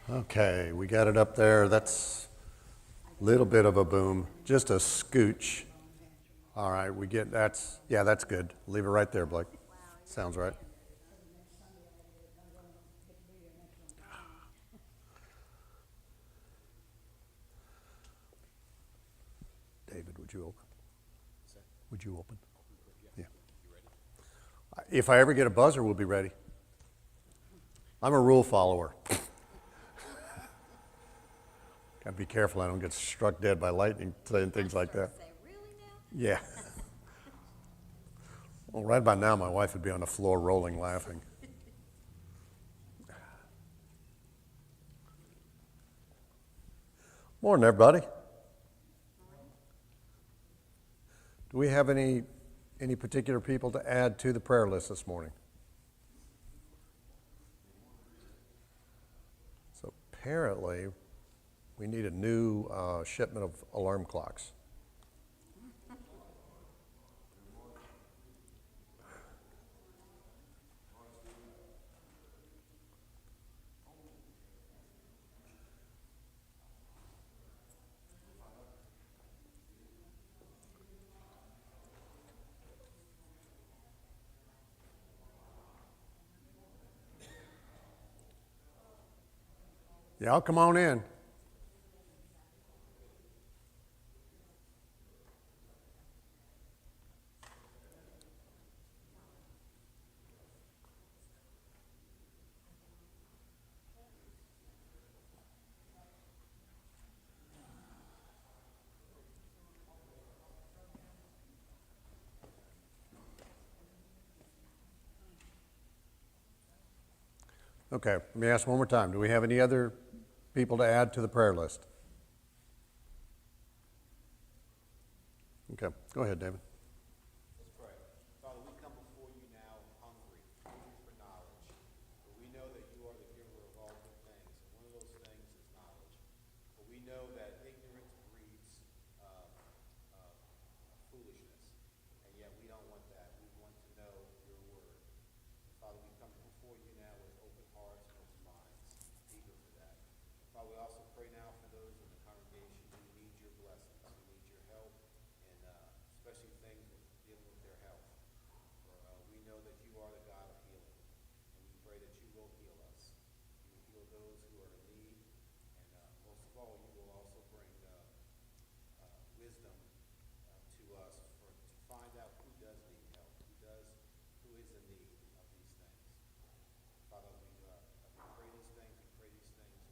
Okay, we got it up there. That's a little bit of a boom, just a scooch. All right, that's good. Leave it right there, Blake. Sounds right. David, would you open? Would you open? Yeah. If I ever get a buzzer, we'll be ready. I'm a rule follower. Gotta be careful I don't get struck dead by lightning saying things like that. Yeah. Well, right by now, my wife would be on the floor rolling, laughing. Morning, everybody. Do we have any particular people to add to the prayer list this morning? So apparently, we need a new shipment of alarm clocks. Y'all come on in. Okay, let me ask one more time. Do we have any other people to add to the prayer list? Okay, go ahead, David. Let's pray. Father, we come before you now hungry for knowledge. For we know that you are the giver of all good things, and one of those things is knowledge. For we know that ignorance breeds foolishness, and yet we don't want that. We want to know your word. Father, we come before you now with open hearts and open minds, eager for that. Father, we also pray now for those in the congregation who need your blessings, who need your help, and especially things with dealing with their health. For we know that you are the God of healing, and we pray that you will heal us. You will heal those who are in need, and most of all, you will also bring wisdom to us to find out who does need help, who is in need of these things. Father, we pray these things,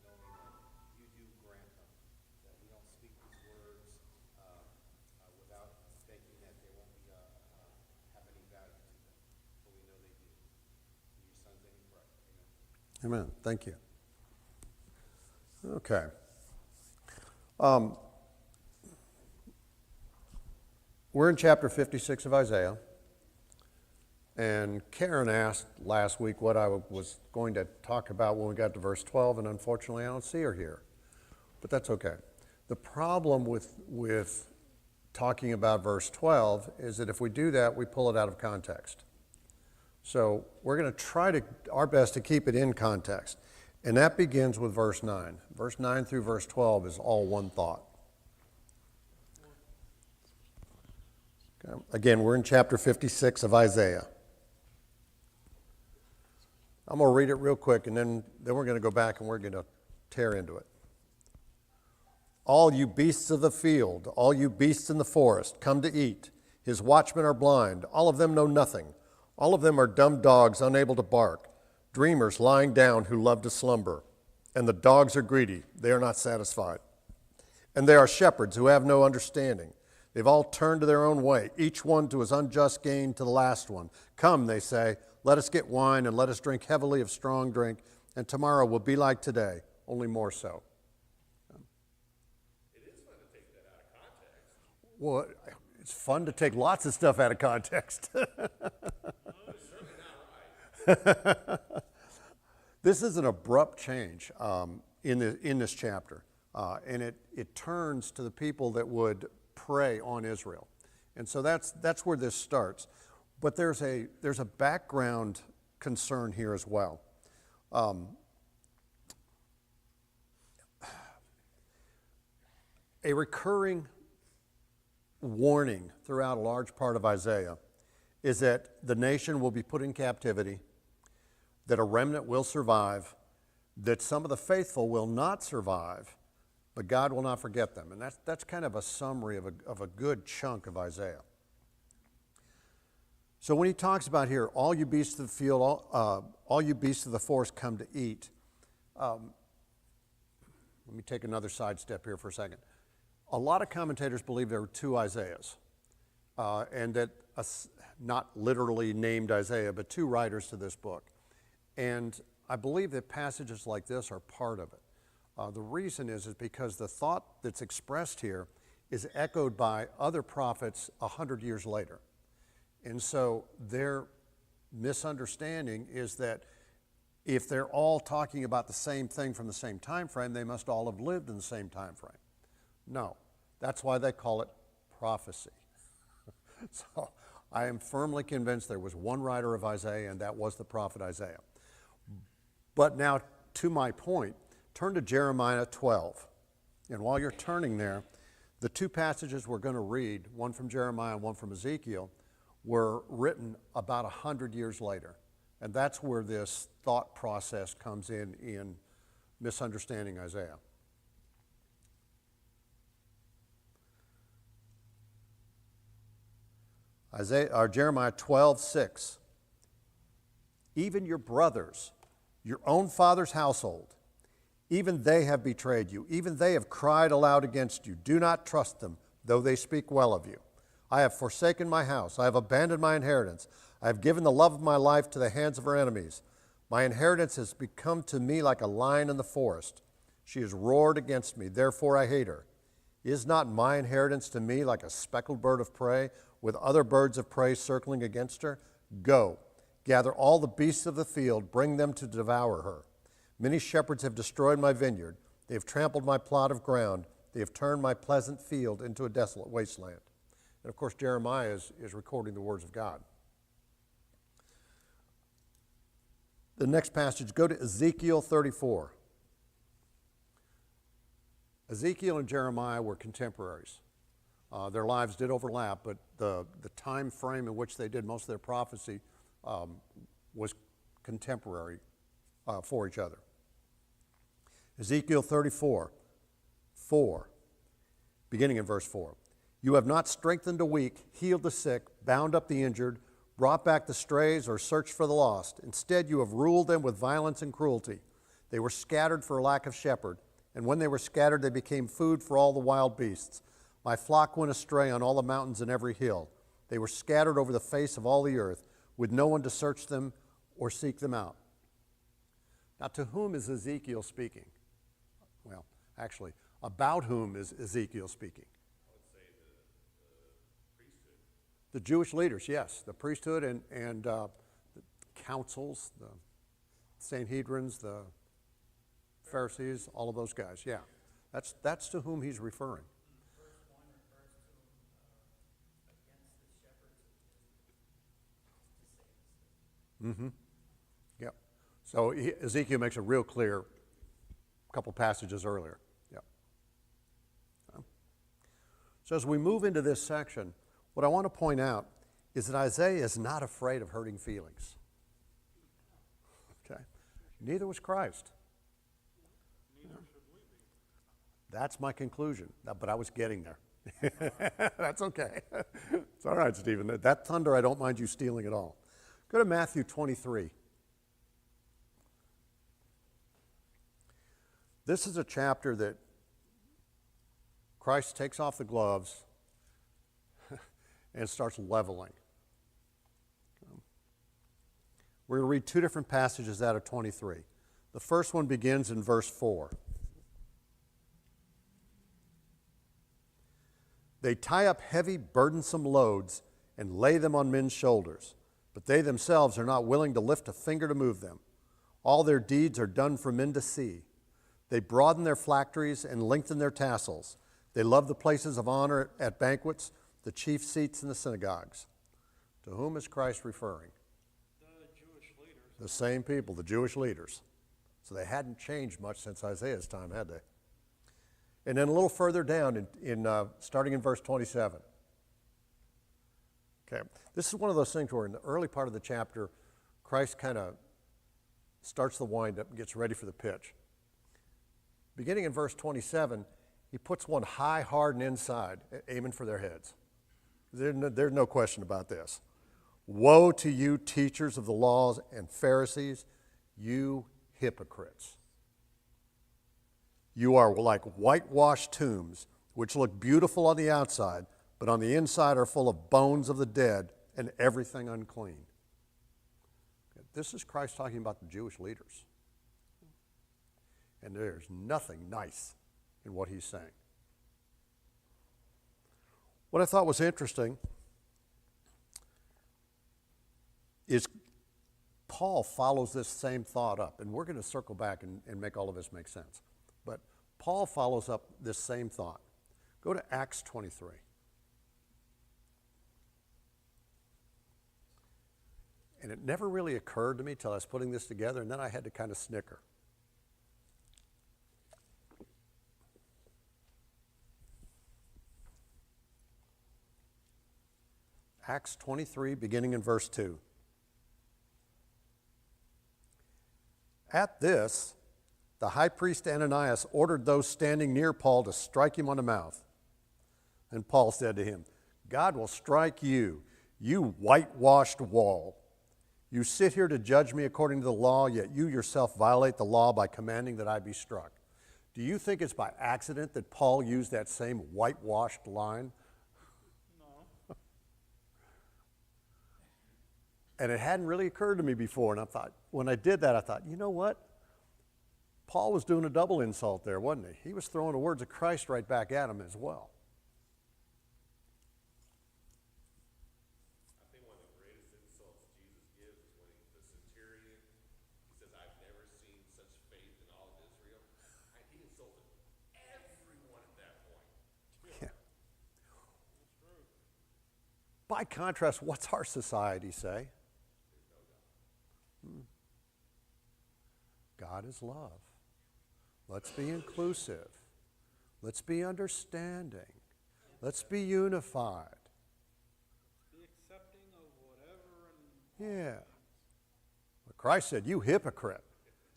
knowing that you do grant them, that we don't speak these words without thinking that they won't be have any value to them, but we know they do. In your son's name we pray. Amen. Amen. Thank you. Okay. We're in chapter 56 of Isaiah, and Karen asked last week what I was going to talk about when we got to verse 12, and unfortunately I don't see her here, but that's okay. The problem with talking about verse 12 is that if we do that, we pull it out of context. So we're going to try our best to keep it in context, and that begins with verse 9. Verse 9 through verse 12 is all one thought. Okay. Again, we're in chapter 56 of Isaiah. I'm going to read it real quick, and then we're going to go back and we're going to tear into it. All you beasts of the field, all you beasts in the forest, come to eat. His watchmen are blind. All of them know nothing. All of them are dumb dogs, unable to bark. Dreamers lying down who love to slumber. And the dogs are greedy. They are not satisfied. And they are shepherds who have no understanding. They've all turned to their own way, each one to his unjust gain to the last one. Come, they say, let us get wine and let us drink heavily of strong drink, and tomorrow will be like today, only more so. It is fun to take that out of context. Well, it's fun to take lots of stuff out of context. It's certainly not right. This is an abrupt change in this chapter, and it turns to the people that would prey on Israel, and so that's where this starts. But there's a background concern here as well. A recurring warning throughout a large part of Isaiah is that the nation will be put in captivity, that a remnant will survive, that some of the faithful will not survive, but God will not forget them. And that's kind of a summary of a good chunk of Isaiah. So when he talks about here, all you beasts of the field, all you beasts of the forest come to eat. Let me take another sidestep here for a second. A lot of commentators believe there were two Isaiahs, and that not literally named Isaiah, but two writers to this book. And I believe that passages like this are part of it. The reason is because the thought that's expressed here is echoed by other prophets 100 years later. And so their misunderstanding is that if they're all talking about the same thing from the same time frame, they must all have lived in the same time frame. No, that's why they call it prophecy. So I am firmly convinced there was one writer of Isaiah, and that was the prophet Isaiah. But now, to my point, turn to Jeremiah 12. And while you're turning there, the two passages we're going to read, one from Jeremiah and one from Ezekiel, were written about 100 years later. And that's where this thought process comes in misunderstanding Isaiah. Jeremiah 12:6. Even your brothers, your own father's household, even they have betrayed you. Even they have cried aloud against you. Do not trust them, though they speak well of you. I have forsaken my house. I have abandoned my inheritance. I have given the love of my life to the hands of her enemies. My inheritance has become to me like a lion in the forest. She has roared against me, therefore I hate her. Is not my inheritance to me like a speckled bird of prey, with other birds of prey circling against her? Go, gather all the beasts of the field, bring them to devour her. Many shepherds have destroyed my vineyard. They have trampled my plot of ground. They have turned my pleasant field into a desolate wasteland. And of course, Jeremiah is recording the words of God. The next passage, go to Ezekiel 34. Ezekiel and Jeremiah were contemporaries. Their lives did overlap, but the time frame in which they did most of their prophecy was contemporary for each other. Ezekiel 34:4, beginning in verse 4. You have not strengthened the weak, healed the sick, bound up the injured, brought back the strays, or searched for the lost. Instead, you have ruled them with violence and cruelty. They were scattered for lack of shepherd, and when they were scattered, they became food for all the wild beasts. My flock went astray on all the mountains and every hill. They were scattered over the face of all the earth, with no one to search them or seek them out. Now, to whom is Ezekiel speaking? Well, actually, about whom is Ezekiel speaking? The Jewish leaders, yes, the priesthood and the councils, the Sanhedrins, the Pharisees, all of those guys, yeah. That's to whom he's referring. Verse 1 refers to against the shepherds to save us. Yep. So Ezekiel makes it real clear a couple passages earlier. Yep. So as we move into this section, what I want to point out is that Isaiah is not afraid of hurting feelings. Okay? Neither was Christ. Neither should we be. That's my conclusion, but I was getting there. That's okay. It's all right, Stephen. That thunder, I don't mind you stealing at all. Go to Matthew 23. This is a chapter that Christ takes off the gloves and starts leveling. We're going to read two different passages out of 23. The first one begins in verse 4. They tie up heavy, burdensome loads and lay them on men's shoulders, but they themselves are not willing to lift a finger to move them. All their deeds are done for men to see. They broaden their phylacteries and lengthen their tassels. They love the places of honor at banquets, the chief seats in the synagogues. To whom is Christ referring? The Jewish leaders. The same people, the Jewish leaders. So they hadn't changed much since Isaiah's time, had they? And then a little further down, starting in verse 27. Okay, this is one of those things where in the early part of the chapter, Christ kind of starts the wind-up and gets ready for the pitch. Beginning in verse 27, he puts one high, hard, and inside, aiming for their heads. There's no question about this. Woe to you, teachers of the laws and Pharisees, you hypocrites. You are like whitewashed tombs, which look beautiful on the outside, but on the inside are full of bones of the dead and everything unclean. This is Christ talking about the Jewish leaders. And there's nothing nice in what he's saying. What I thought was interesting is Paul follows this same thought up, and we're going to circle back and make all of this make sense. But Paul follows up this same thought. Go to Acts 23. And it never really occurred to me till I was putting this together, and then I had to kind of snicker. Acts 23, beginning in verse 2. At this, the high priest Ananias ordered those standing near Paul to strike him on the mouth. And Paul said to him, God will strike you, you whitewashed wall. You sit here to judge me according to the law, yet you yourself violate the law by commanding that I be struck. Do you think it's by accident that Paul used that same whitewashed line? No. And it hadn't really occurred to me before, and I thought, when I did that, I thought, you know what? Paul was doing a double insult there, wasn't he? He was throwing the words of Christ right back at him as well. I think one of the greatest insults Jesus gives is when the centurion, he says, I've never seen such faith in all of Israel. And he insulted everyone at that point. Yeah. By contrast, what's our society say? God is love. Let's be inclusive. Let's be understanding. Let's be unified. Be accepting of whatever and Yeah. But Christ said, you hypocrite.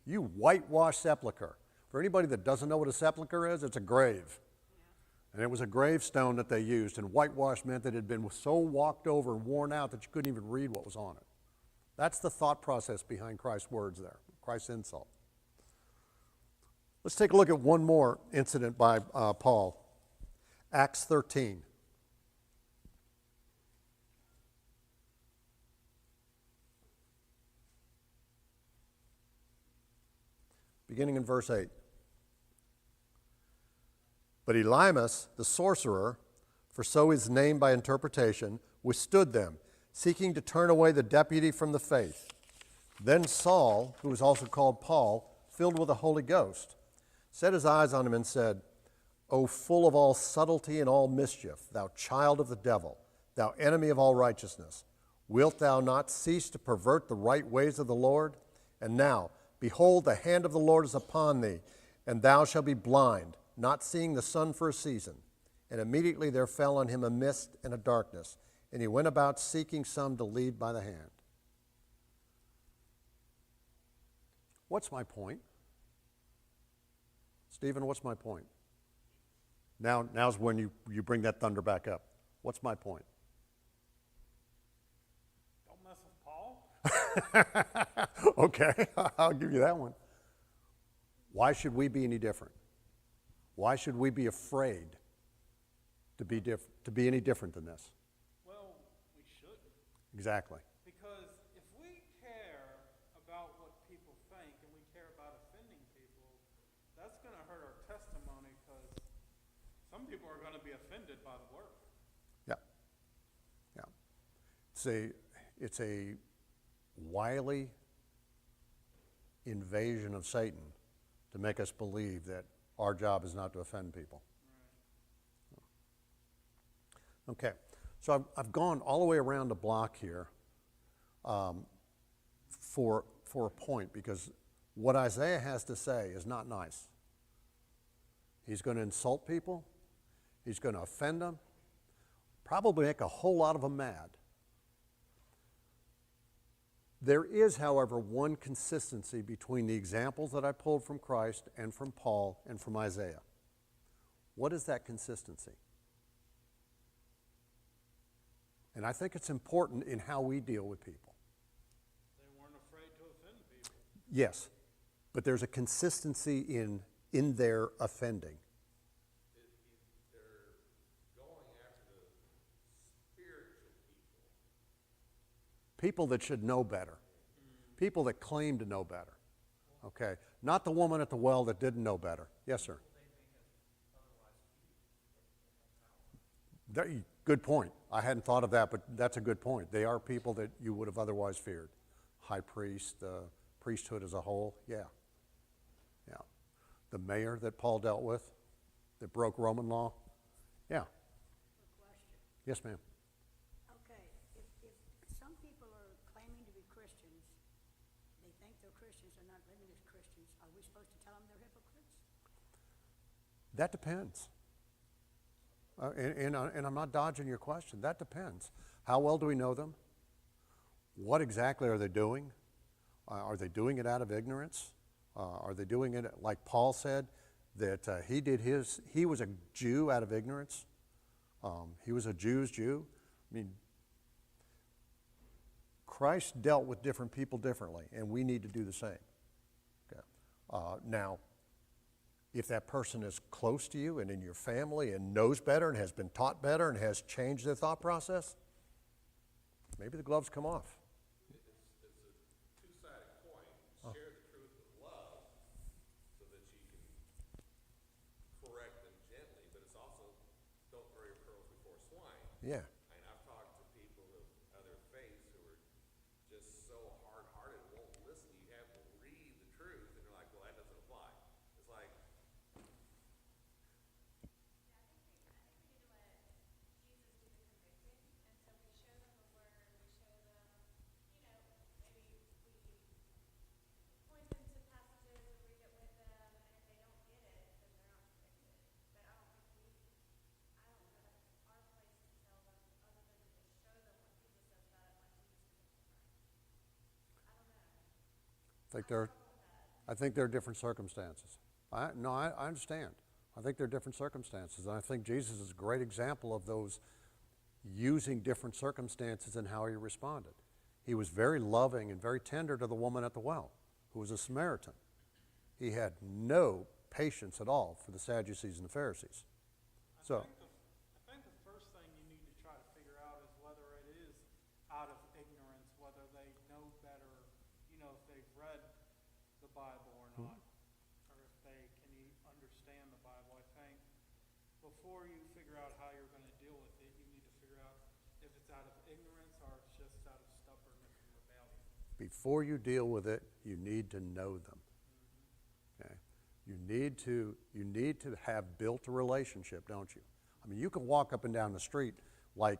You whitewashed sepulcher. For anybody that doesn't know what a sepulcher is, it's a grave. And it was a gravestone that they used. And whitewash meant that it had been so walked over and worn out that you couldn't even read what was on it. That's the thought process behind Christ's words there, Christ's insult. Let's take a look at one more incident by Paul. Acts 13. Beginning in verse 8. But Elymas, the sorcerer, for so is named by interpretation, withstood them, seeking to turn away the deputy from the faith. Then Saul, who was also called Paul, filled with the Holy Ghost, set his eyes on him and said, O full of all subtlety and all mischief, thou child of the devil, thou enemy of all righteousness, wilt thou not cease to pervert the right ways of the Lord? And now, behold, the hand of the Lord is upon thee, and thou shalt be blind, not seeing the sun for a season. And immediately there fell on him a mist and a darkness, and he went about seeking some to lead by the hand. What's my point? Stephen, what's my point? Now's when you bring that thunder back up. What's my point? don't mess with Paul. Okay, I'll give you that one. Why should we be any different? Why should we be afraid to be any different than this? Well, we shouldn't. Exactly. Because if we care about what people think and we care about offending people, that's going to hurt our testimony because some people are going to be offended by the word. Yeah. Yeah. It's a wily invasion of Satan to make us believe that our job is not to offend people. Right. Okay. So I've gone all the way around the block here for a point, because what Isaiah has to say is not nice. He's going to insult people. He's going to offend them. Probably make a whole lot of them mad. There is, however, one consistency between the examples that I pulled from Christ and from Paul and from Isaiah. What is that consistency? And I think it's important in how we deal with people. They weren't afraid to offend people. Yes, but there's a consistency in their offending. They're going after the spiritual people. People that should know better. People that claim to know better. Okay, not the woman at the well that didn't know better. Yes, sir. Good point. I hadn't thought of that, but that's a good point. They are people that you would have otherwise feared. High priest, priesthood as a whole, yeah. Yeah. The mayor that Paul dealt with, that broke Roman law, yeah. Quick question. Yes, ma'am. Okay, if some people are claiming to be Christians, they think they're Christians, they're not living as Christians, are we supposed to tell them they're hypocrites? That depends. And I'm not dodging your question. That depends. How well do we know them? What exactly are they doing? Are they doing it out of ignorance? Are they doing it like Paul said, that he was a Jew out of ignorance? He was a Jew's Jew. I mean, Christ dealt with different people differently, and we need to do the same. Okay. Now, if that person is close to you and in your family and knows better and has been taught better and has changed their thought process, maybe the gloves come off. It's a two-sided coin. Share the truth with love so that you can correct them gently, but it's also don't throw your pearls before swine. Yeah. And I've talked to people of other faiths who are just so hard-hearted and won't listen. You have to read the truth, and they're like, well, that doesn't apply. It's like, point them to passages and read it with them, and if they don't get it, then they're not convicted. But I don't think I don't know, that's our place to tell them, other than to just show them when Jesus says that, like Jesus is different. I don't know. I think there are different circumstances. I understand. I think there are different circumstances, and I think Jesus is a great example of those using different circumstances and how he responded. He was very loving and very tender to the woman at the well, who was a Samaritan. He had no patience at all for the Sadducees and the Pharisees. So, I think the first thing you need to try to figure out is whether it is out of ignorance, whether they know better, if they've read the Bible or not, or if they can understand the Bible. I think before you figure out how you're going to deal with it, you need to figure out if it's out of ignorance or it's just out of stubbornness and rebellion. before you deal with it, you need to know them. Okay? You need to have built a relationship, don't you? I mean, you can walk up and down the street like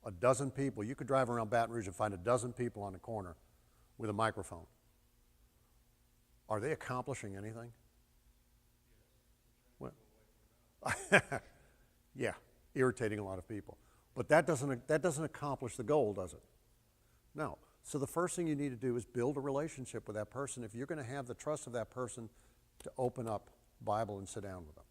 a dozen people. You could drive around Baton Rouge and find a dozen people on the corner with a microphone. Are they accomplishing anything? Well, yeah, irritating a lot of people. But that doesn't accomplish the goal, does it? No. So the first thing you need to do is build a relationship with that person if you're going to have the trust of that person to open up Bible and sit down with them.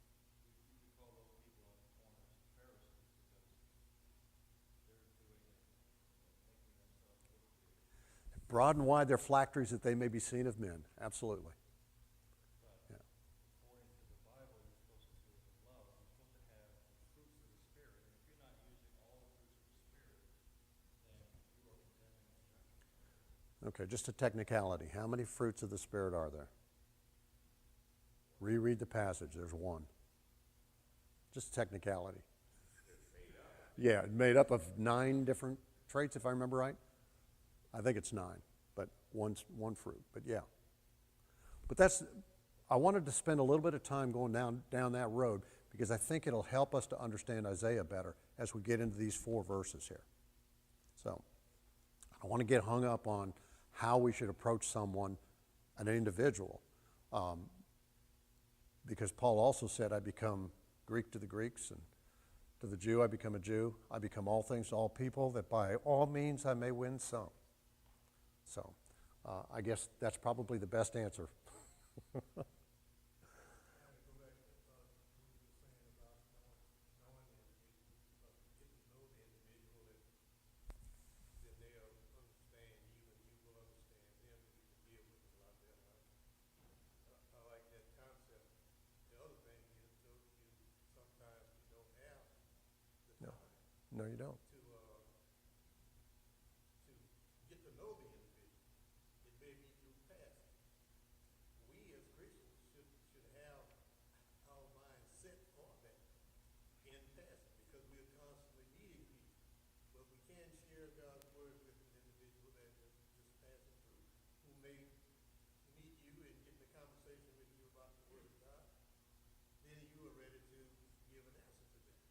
Broad and wide their phylacteries that they may be seen of men. Absolutely. Yeah. Okay, just a technicality. How many fruits of the Spirit are there? Reread the passage. There's one. Just a technicality. Yeah, made up of 9 different traits, if I remember right. I think it's 9, but one fruit. But yeah. But I wanted to spend a little bit of time going down that road because I think it'll help us to understand Isaiah better as we get into these 4 verses here. So I want to get hung up on how we should approach someone, an individual. Because Paul also said, I become Greek to the Greeks, and to the Jew I become a Jew. I become all things to all people, that by all means I may win some. So I guess that's probably the best answer. Then they'll understand you and you will understand them and you can deal with them a lot better. I like that concept. The other thing is though you sometimes you don't have the No, time no, you don't. to get to know the individual. It may be through passing. We as Christians should have our minds set for that in passing because we are constantly meeting people. But we can share God's word with an individual that is just passing through, who may meet you and get in a conversation with you about the word of God. Then you are ready to give an answer to them.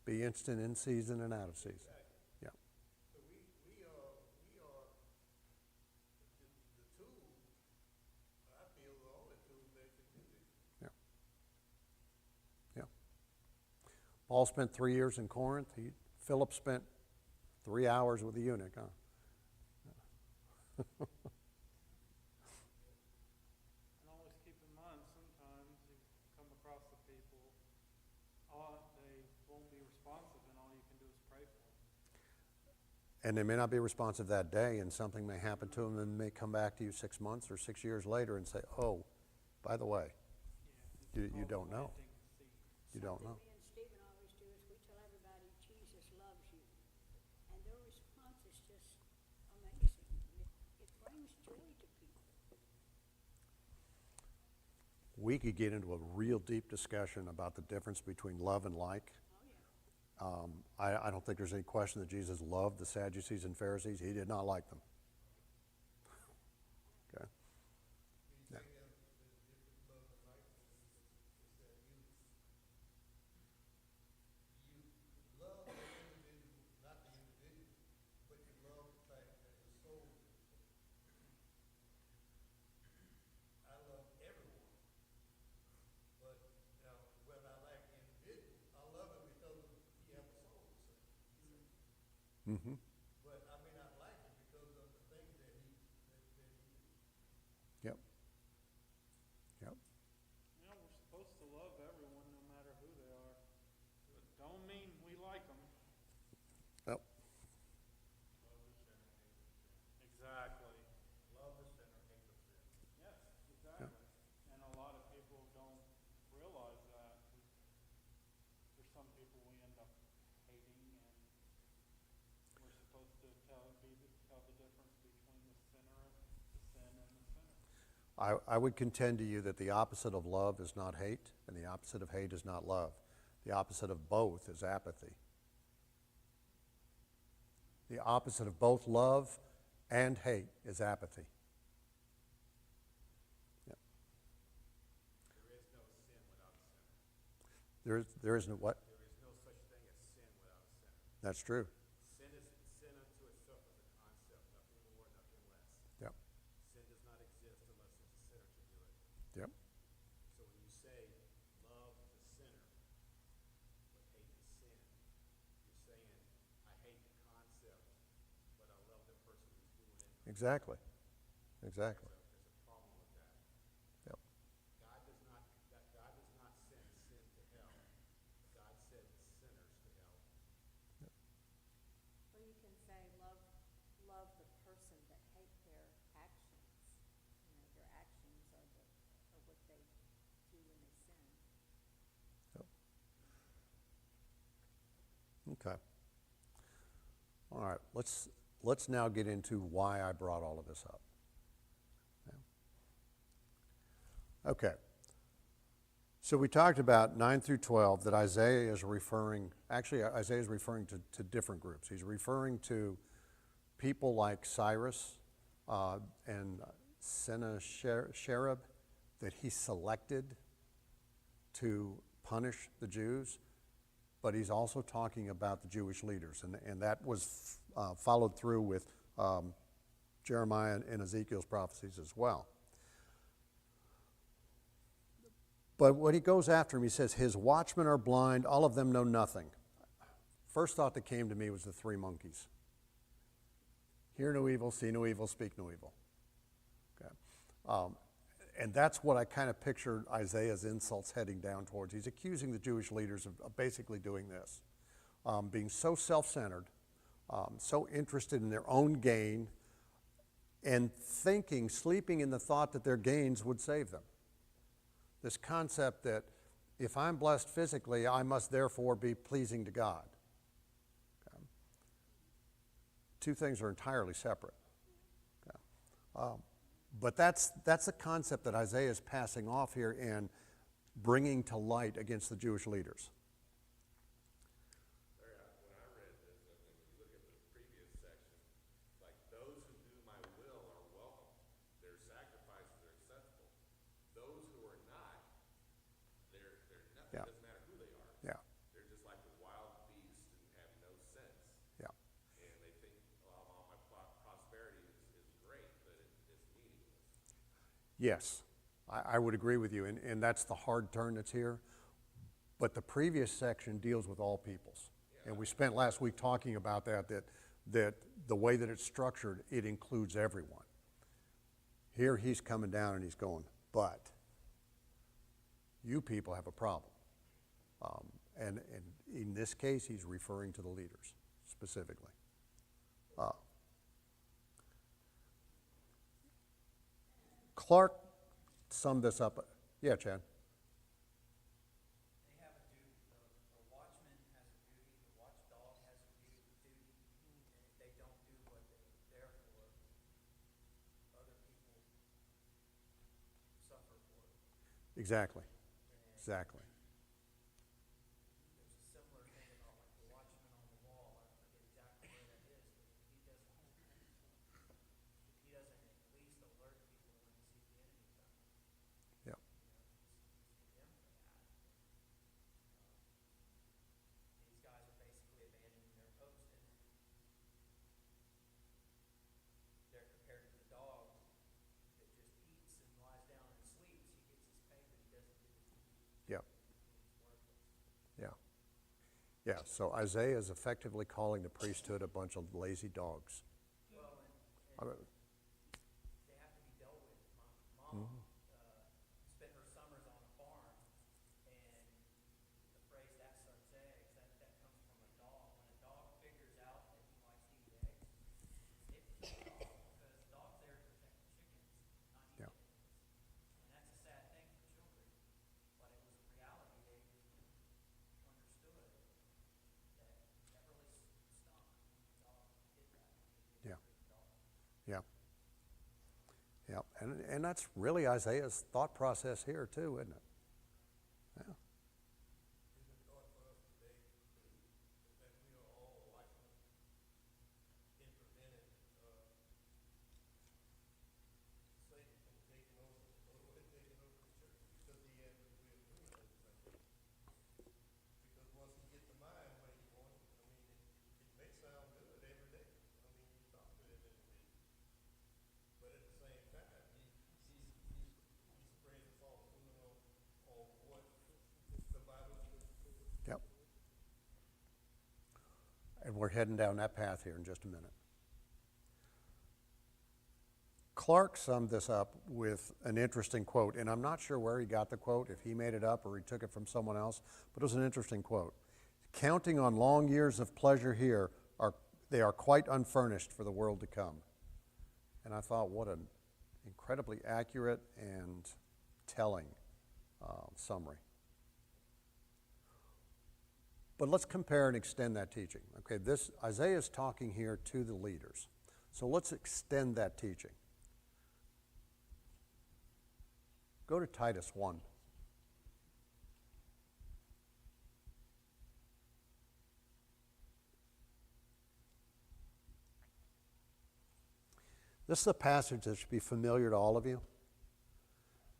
Be instant in season and out of season. Exactly. Yeah. So we are the tool, I feel the only tool that can do this. Yeah. Yeah. Paul spent 3 years in Corinth. Philip spent 3 hours with the eunuch, huh? And always keep in mind, sometimes you come across the people, they won't be responsive, and all you can do is pray for them. And they may not be responsive that day, and something may happen to them, and may come back to you 6 months or 6 years later and say, oh, by the way, Yeah, it's You called don't know. planting seeds. you don't know. Something me and Stephen always do is we tell everybody Jesus loves you. And their response is just amazing. It brings joy to people. We could get into a real deep discussion about the difference between love and like. Oh, yeah. I don't think there's any question that Jesus loved the Sadducees and Pharisees. He did not like them. Okay. You think that the different love and life is that you love the individual, not the individual, but you love the fact that the soul is saved. I love everyone, but now whether I like the individual, I love him because he has a soul to save. Mm-hmm. But I may not like him because of the things that he do. Yep. Yep. You know, we're supposed to love everyone, no matter who they are. But don't mean we like them. Yep. Exactly. Love the sinner, hate the sin. Yes, exactly. And a lot of people don't realize that. There's some people we end up hating, and we're supposed to tell the difference between the sinner, the sin, and the sinner. I would contend to you that the opposite of love is not hate, and the opposite of hate is not love. The opposite of both is apathy. The opposite of both love and hate is apathy. Yep. There is no sin without a sinner. There isn't what? There is no such thing as sin without a sinner. That's true. Sin unto itself is a concept, nothing more, nothing less. Yep. Sin does not exist unless there's a sinner to do it. Yep. So when you say love the sinner, but hate the sin, you're saying I hate the concept, but I love the person who's doing it. Exactly. Exactly. There's a problem with that. Yep. God does not send sin to hell. God sends sinners to hell. Or you can say, love the person, but hate their actions. You know, their actions are what they do when they sin. Okay. All right. Let's now get into why I brought all of this up. Okay. So we talked about 9 through 12 that Isaiah is referring to different groups. He's referring to people like Cyrus and Sennacherib that he selected to punish the Jews, but he's also talking about the Jewish leaders, and that was followed through with Jeremiah and Ezekiel's prophecies as well. But when he goes after him, he says, his watchmen are blind, all of them know nothing. First thought that came to me was the three monkeys. Hear no evil, see no evil, speak no evil. Okay. And that's what I kind of pictured Isaiah's insults heading down towards. He's accusing the Jewish leaders of basically doing this, being so self-centered, so interested in their own gain, and sleeping in the thought that their gains would save them. This concept that if I'm blessed physically, I must therefore be pleasing to God. Okay. Two things are entirely separate. Okay. But that's a concept that Isaiah is passing off here and bringing to light against the Jewish leaders. When I read this, and when you look at the previous section, like those who do my will are welcome. Their sacrifices are acceptable. Those who are not, they're nothing. Yeah. It doesn't matter who they are. Yeah. They're just like a wild beast and have no sense. Yeah. And they think, well, all my prosperity is great, but it's meaningless. Yes, I would agree with you, and that's the hard turn that's here. But the previous section deals with all peoples. And we spent last week talking about that the way that it's structured, it includes everyone. Here he's coming down and he's going, but you people have a problem. And in this case, he's referring to the leaders specifically. Clark summed this up. Yeah, Chad. They have a duty. The watchman has a duty, the watchdog has a duty, and if they don't do what they're there for, other people suffer for it. Exactly. Exactly. There's a similar thing about like the watchman on the wall. I forget exactly where that is, but he doesn't at least alert people when he sees the enemy coming. Yeah. He's condemned for that. These guys are basically abandoning their post, and they're compared to the dog that just eats and lies down and sleeps. He gets his pay, but he doesn't get his food. Yeah. He's worthless. Yeah. Yeah. So Isaiah is effectively calling the priesthood a bunch of lazy dogs. Well, I mean, they have to be dealt with. My mom spent her summers on a farm, and the phrase "that sucks eggs" that comes from a dog. When a dog figures out that he likes to eat eggs, it kills the dog because the dog's there to protect the chickens, not eat Yeah. eggs. And that's a sad thing for children, but it was a reality they understood. That really stunk when the dog did that. Yeah. Yeah. Yeah. And that's really Isaiah's thought process here too, isn't it? Yeah. Isn't it hard for us today that we are all likely implemented Satan from taking over the church? Because we agree on everything. Because once he gets the mind where he wants, I mean, it may sound good every day. I mean, you talk to him every day. But at the same time, he's spraying the false on what the Bible says. Yep. And we're heading down that path here in just a minute. Clark summed this up with an interesting quote, and I'm not sure where he got the quote, if he made it up or he took it from someone else, but it was an interesting quote. Counting on long years of pleasure here, they are quite unfurnished for the world to come. And I thought, what an incredibly accurate and telling summary. But let's compare and extend that teaching. Okay, Isaiah is talking here to the leaders. So let's extend that teaching. Go to Titus 1. This is a passage that should be familiar to all of you.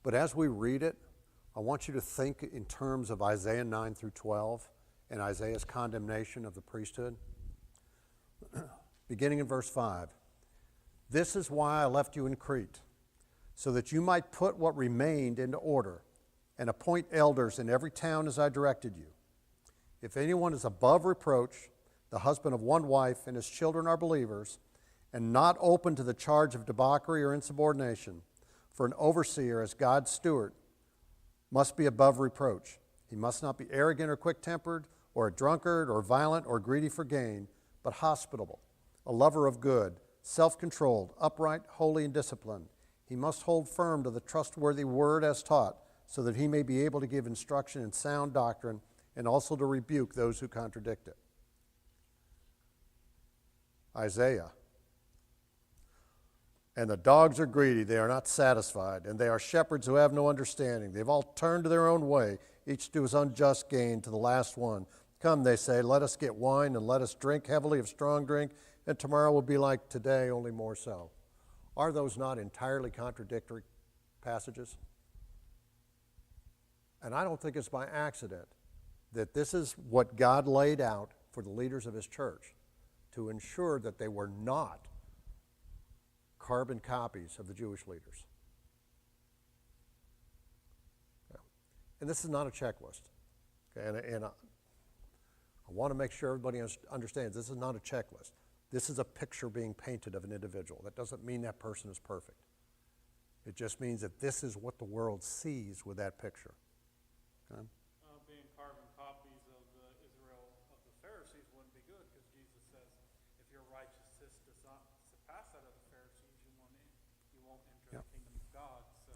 But as we read it, I want you to think in terms of Isaiah 9 through 12 and Isaiah's condemnation of the priesthood. Beginning in verse 5. This is why I left you in Crete, so that you might put what remained into order and appoint elders in every town as I directed you. If anyone is above reproach, the husband of one wife, and his children are believers, and not open to the charge of debauchery or insubordination, for an overseer as God's steward must be above reproach. He must not be arrogant or quick-tempered, or a drunkard, or violent, or greedy for gain, but hospitable, a lover of good, self-controlled, upright, holy, and disciplined. He must hold firm to the trustworthy word as taught, so that he may be able to give instruction in sound doctrine, and also to rebuke those who contradict it. Isaiah. And the dogs are greedy, they are not satisfied, and they are shepherds who have no understanding. They've all turned to their own way, each to his unjust gain, to the last one. Come, they say, let us get wine, and let us drink heavily of strong drink, and tomorrow will be like today, only more so. Are those not entirely contradictory passages? And I don't think it's by accident that this is what God laid out for the leaders of his church, to ensure that they were not carbon copies of the Jewish leaders. Okay. And this is not a checklist. Okay. And I want to make sure everybody understands this is not a checklist. This is a picture being painted of an individual. That doesn't mean that person is perfect. It just means that this is what the world sees with that picture. Okay. Being carbon copies of the Israel of the Pharisees wouldn't be good, because Jesus says, if your righteousness does not surpass that of the Pharisees, you won't enter the kingdom of God. So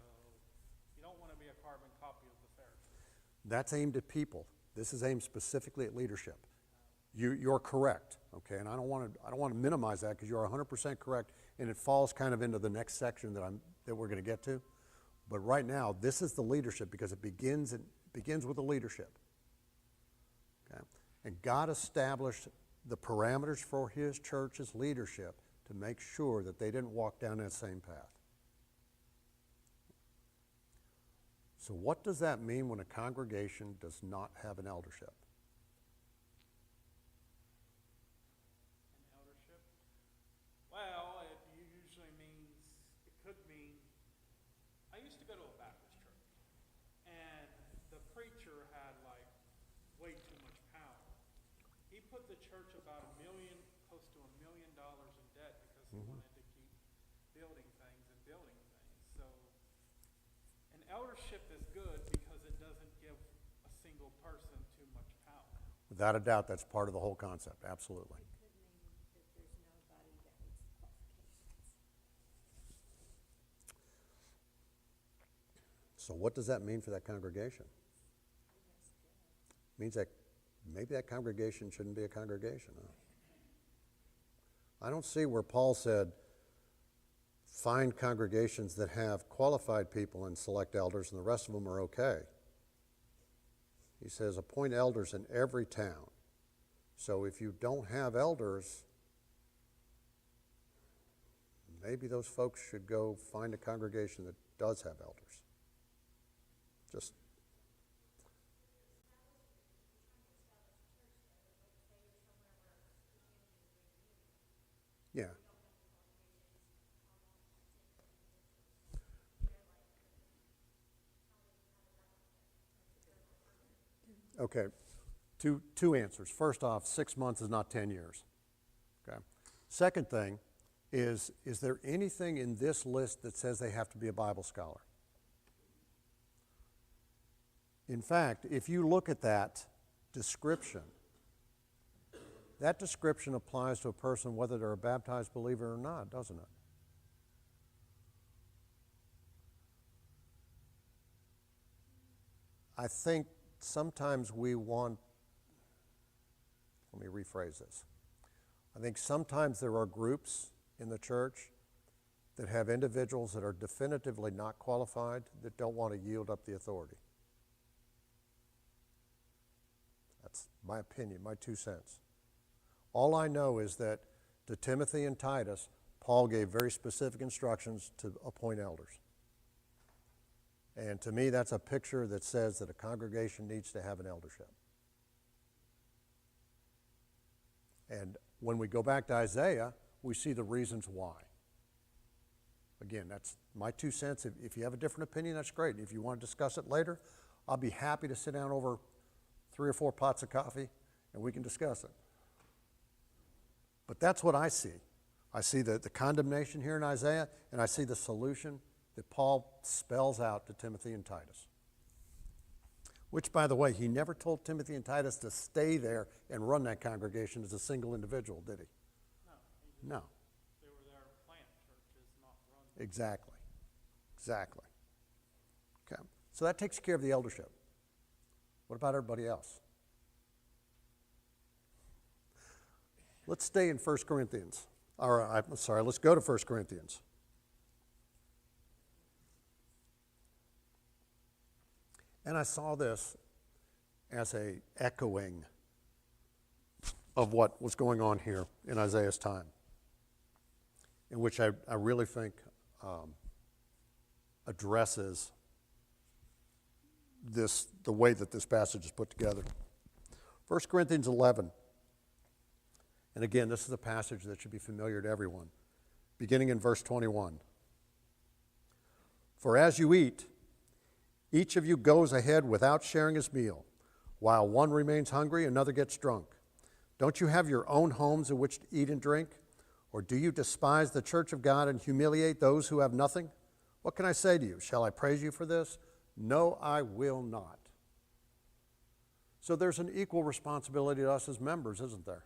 you don't want to be a carbon copy of the Pharisees. That's aimed at people. This is aimed specifically at leadership. You're correct, okay, and I don't want to minimize that, because you're 100% correct, and it falls kind of into the next section that we're going to get to. But right now, this is the leadership, because it begins with the leadership. Okay? And God established the parameters for his church's leadership to make sure that they didn't walk down that same path. So what does that mean when a congregation does not have an eldership? An eldership? Well, it usually means, it could mean, I used to go to a Baptist church, and the preacher had like way too much power. He put the church about close to $1 million in debt, because he wanted to keep building things and building things. So an eldership is good because it doesn't give a single person too much power. Without a doubt, that's part of the whole concept, absolutely. It could mean that there's nobody that meets the qualifications. So what does that mean for that congregation? It means that maybe that congregation shouldn't be a congregation. Huh? I don't see where Paul said, find congregations that have qualified people and select elders, and the rest of them are okay. He says, appoint elders in every town. So if you don't have elders, maybe those folks should go find a congregation that does have elders. Just yeah. Okay, two answers. First off, 6 months is not 10 years. Okay. Second thing is there anything in this list that says they have to be a Bible scholar? In fact, if you look at that description applies to a person whether they're a baptized believer or not, doesn't it? I think sometimes let me rephrase this. I think sometimes there are groups in the church that have individuals that are definitively not qualified that don't want to yield up the authority. That's my opinion, my 2 cents. All I know is that to Timothy and Titus, Paul gave very specific instructions to appoint elders. And to me, that's a picture that says that a congregation needs to have an eldership. And when we go back to Isaiah, we see the reasons why. Again, that's my 2 cents. If you have a different opinion, that's great. If you want to discuss it later, I'll be happy to sit down over 3 or 4 pots of coffee and we can discuss it. But that's what I see. I see the condemnation here in Isaiah, and I see the solution that Paul spells out to Timothy and Titus. Which, by the way, he never told Timothy and Titus to stay there and run that congregation as a single individual, did he? No. They were there to plant churches, not run. Exactly. Exactly. Okay. So that takes care of the eldership. What about everybody else? Let's stay in 1 Corinthians. Let's go to 1 Corinthians. And I saw this as a echoing of what was going on here in Isaiah's time, in which I really think addresses the way that this passage is put together. 1 Corinthians 11. And again, this is a passage that should be familiar to everyone, beginning in verse 21. For as you eat, each of you goes ahead without sharing his meal. While one remains hungry, another gets drunk. Don't you have your own homes in which to eat and drink? Or do you despise the church of God and humiliate those who have nothing? What can I say to you? Shall I praise you for this? No, I will not. So there's an equal responsibility to us as members, isn't there?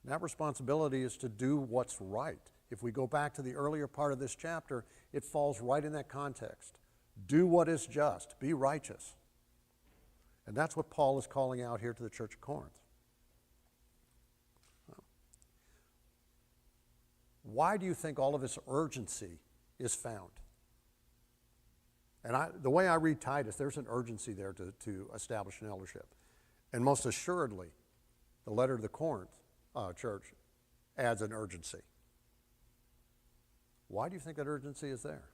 And that responsibility is to do what's right. If we go back to the earlier part of this chapter, it falls right in that context. Do what is just. Be righteous. And that's what Paul is calling out here to the church of Corinth. Why do you think all of this urgency is found? And the way I read Titus, there's an urgency there to establish an eldership. And most assuredly, the letter to the Corinth church adds an urgency. Why do you think that urgency is there?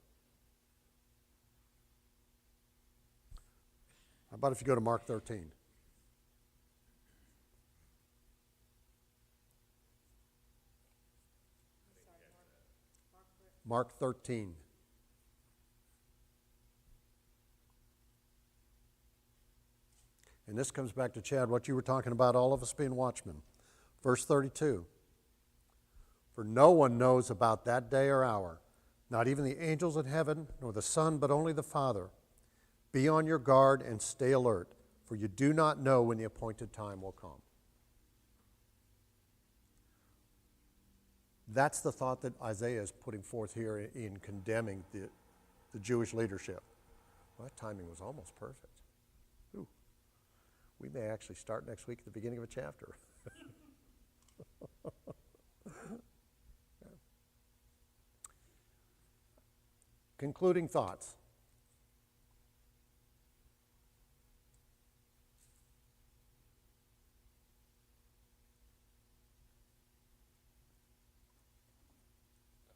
How about if you go to Mark 13? Mark 13. And this comes back to, Chad, what you were talking about, all of us being watchmen. Verse 32. For no one knows about that day or hour, not even the angels in heaven, nor the Son, but only the Father. Be on your guard and stay alert, for you do not know when the appointed time will come. That's the thought that Isaiah is putting forth here in condemning the Jewish leadership. Well, that timing was almost perfect. Ooh. We may actually start next week at the beginning of a chapter. Concluding thoughts.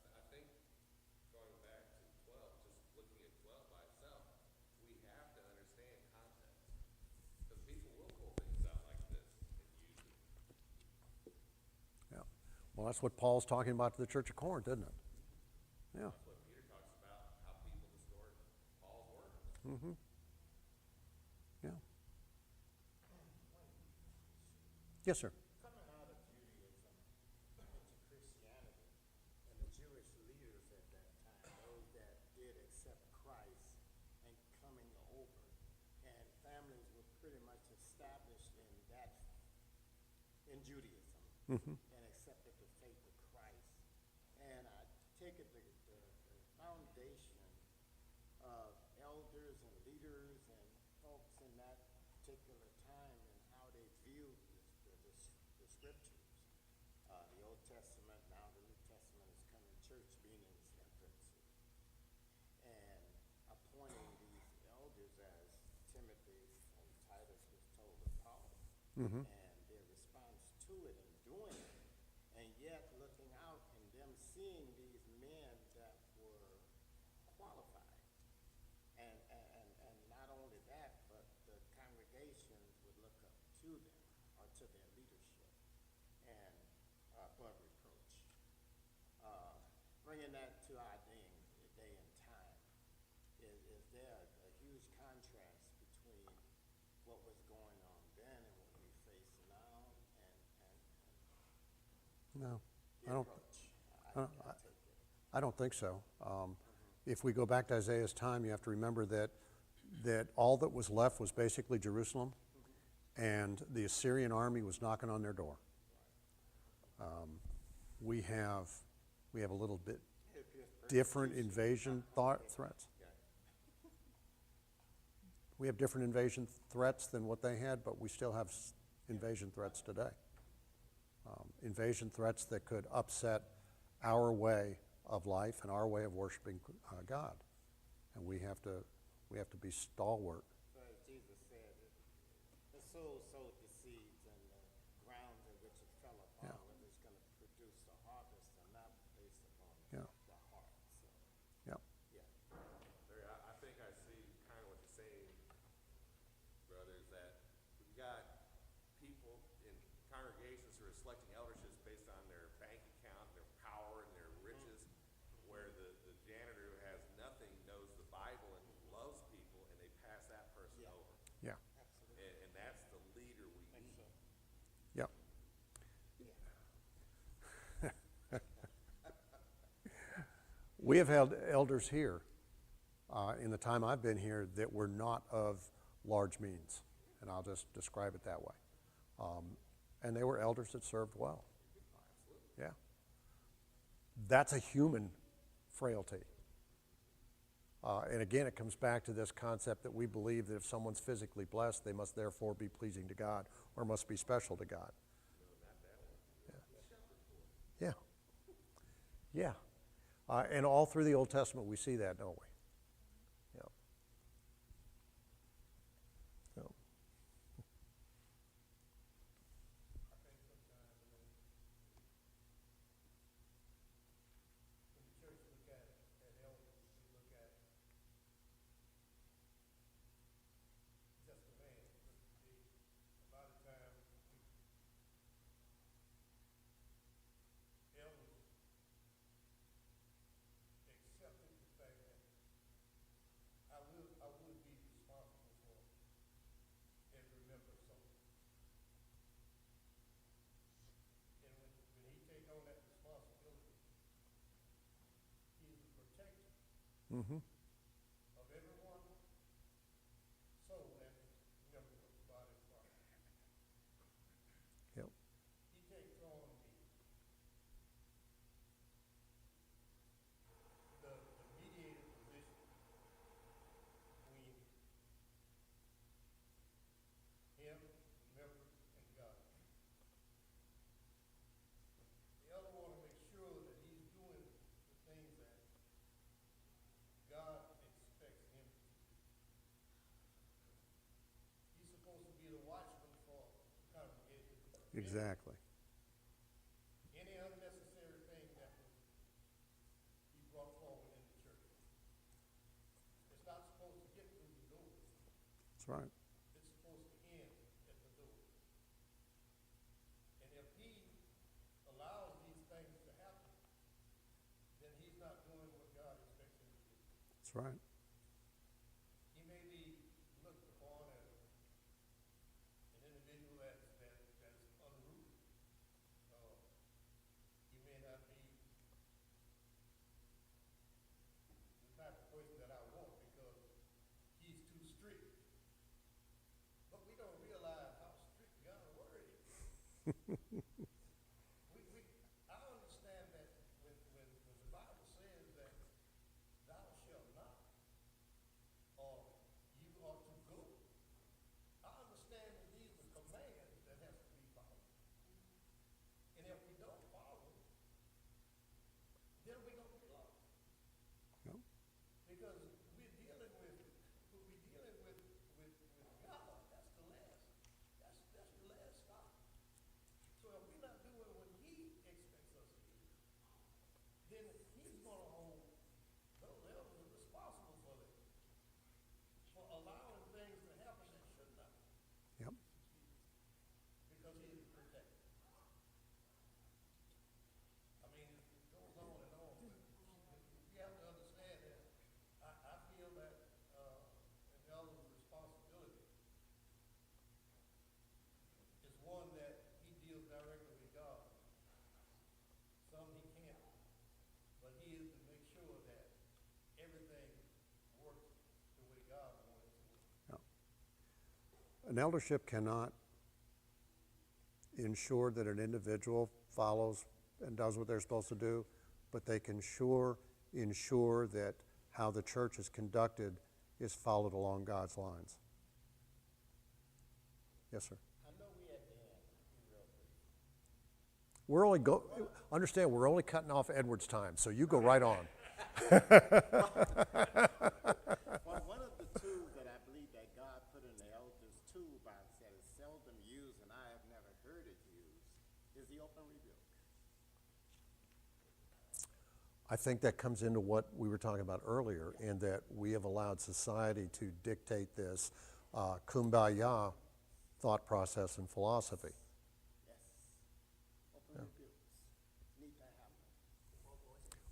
I think going back to 12, just looking at 12 by itself, we have to understand context. Because people will pull things out like this and use it. Yeah. Well, that's what Paul's talking about to the church of Corinth, isn't it? Yeah. That's what Peter talks about, how people distort Paul's words. Mm-hmm. Yeah. Yes, sir. Coming out of Judaism into Christianity, and the Jewish leaders at that time, those that did accept Christ and coming over, and families were pretty much established in Judaism, and accepted the faith of Christ. And I take it the foundation of elders and leaders and folks in that particular time and how they viewed the scriptures. The Old Testament, now the New Testament is coming, church being in its infancy. And appointing these elders as Timothy and Titus was told of Paul. And their response to it and doing it. And yet looking out and them seeing these men that were qualified. And not only that, but the congregations would look up to them or to their leadership and above reproach. Bringing that to our day and time, is there a huge No, the I don't, approach. I don't, I don't think so. If we go back to Isaiah's time, you have to remember that all that was left was basically Jerusalem, and the Assyrian army was knocking on their door. We have a little bit different invasion threats. We have different invasion threats than what they had, but we still have invasion threats today. Invasion threats that could upset our way of life and our way of worshiping God, and we have to be stalwart. So as Jesus said, the soul sowed the seeds and the ground in which it fell upon, Yeah. whether it's going to produce the harvest or not, based upon Yeah. the heart. So, Yeah. yeah. Larry, I think I see kind of what you're saying, brother, is that we've got people in congregations who are selecting elderships based on their bank account, their power, and their riches, where the janitor who has nothing knows the Bible and loves people, and they pass that person Yeah. over. Yeah. Absolutely. And that's the leader we need. Yeah. We have held elders here in the time I've been here that were not of large means, and I'll just describe it that way. And they were elders that served well. Yeah. That's a human frailty. And again, it comes back to this concept that we believe that if someone's physically blessed, they must therefore be pleasing to God or must be special to God. Yeah. Yeah. And all through the Old Testament, we see that, don't we? Yeah. Yeah. I think sometimes when the church look at elders, we look at just a man. A lot of times, elders accepted the fact that I would be responsible for every member of soul. And when he take on that responsibility, he is the protector Mm-hmm. of everyone soul and member of the body of Christ. Yep. He takes on the mediator position between him, member, and God. The other want to make sure that he's doing the things that God expects him to do. He's supposed to be the watchman for the congregation. Exactly. Any unnecessary thing that would be brought forward in the church. It's not supposed to get through the door. That's right. It's supposed to end at the door. And if he allows these things to happen, then he's not doing what God expects him to do. That's right. He may be looked upon as an individual that's unruly. He may not be the type of person that I want because he's too strict. But we don't realize how strict God's word is. I understand that when the Bible says that thou shalt not, or you ought to go, I understand that these are commands that have to be followed. And if we don't follow them, then we're going to be lost. Yep. Because we're dealing with God. That's the last stop. So if we're not doing what he expects us to do, then he's gonna hold those elders responsible for allowing things to happen that should not, Yep. because he is the protector. An eldership cannot ensure that an individual follows and does what they're supposed to do, but they can ensure that how the church is conducted is followed along God's lines. Yes, sir. I know we at the end, be real brief. Understand, we're only cutting off Edward's time, so you go right on. Well, one of the tools that I believe that God put in the elders' toolbox that is seldom used, and I have never heard it used, is the open rebuke. I think that comes into what we were talking about earlier, in that we have allowed society to dictate this kumbaya thought process and philosophy. Yes. Open rebukes. Need to have them.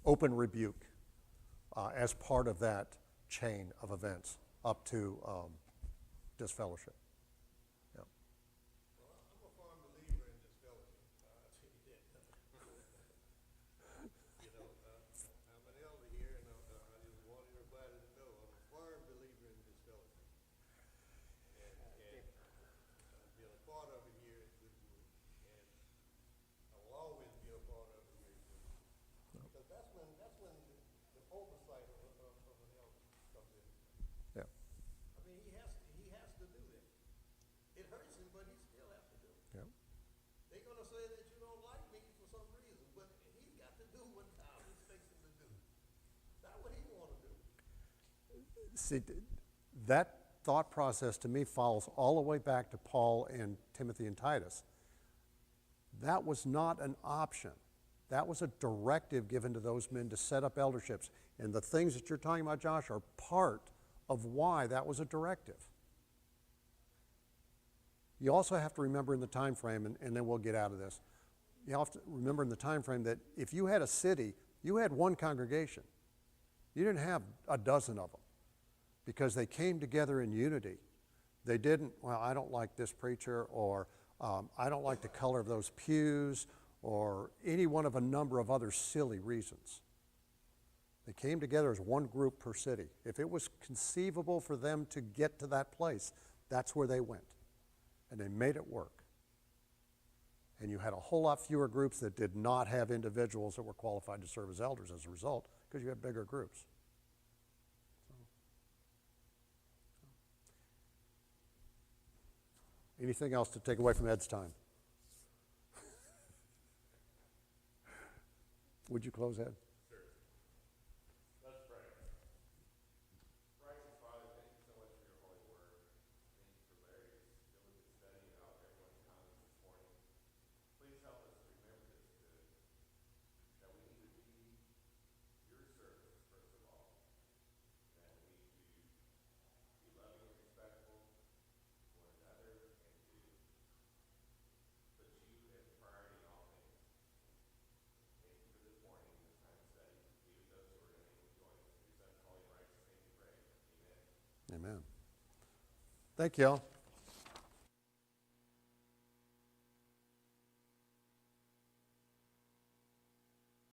Open rebuke as part of that chain of events up to disfellowship. Yeah. Well, I'm a firm believer in this fellowship. I'll tell you that. You know, I'm an elder here, and I just want everybody to know I'm a firm believer in this fellowship. And I've been a part of it here at Goodwood, and I will always be a part of it here at Goodwood. Because that's when the oversight of an elder comes in. Yeah. I mean, he has to do that. It hurts him, but he still has to do it. Yeah. They're gonna say that you don't like me for some reason, but he's got to do what God expects him to do. Not what he wanna do. See, that thought process to me follows all the way back to Paul and Timothy and Titus. That was not an option. That was a directive given to those men to set up elderships. And the things that you're talking about, Josh, are part of why that was a directive. You also have to remember in the time frame, and then we'll get out of this. You have to remember in the time frame that if you had a city, you had one congregation. You didn't have a dozen of them, because they came together in unity. They didn't, well, I don't like this preacher, or I don't like the color of those pews, or any one of a number of other silly reasons. They came together as one group per city. If it was conceivable for them to get to that place, that's where they went. And they made it work. And you had a whole lot fewer groups that did not have individuals that were qualified to serve as elders as a result, because you had bigger groups. Anything else to take away from Ed's time? Would you close, Ed? Let's pray. Righteous Father, thank you so much for your holy word. Thank you for Larry's diligent study and everyone's comments this morning. Please help us to remember this, that we need to be your servants, first of all. That we need to be loving and respectful to one another, and to put you as priority in all things. Thank you for this morning, this time of study. Be with those who are unable to join us. In your son's holy and righteous name we pray. Amen. Amen. Thank you all.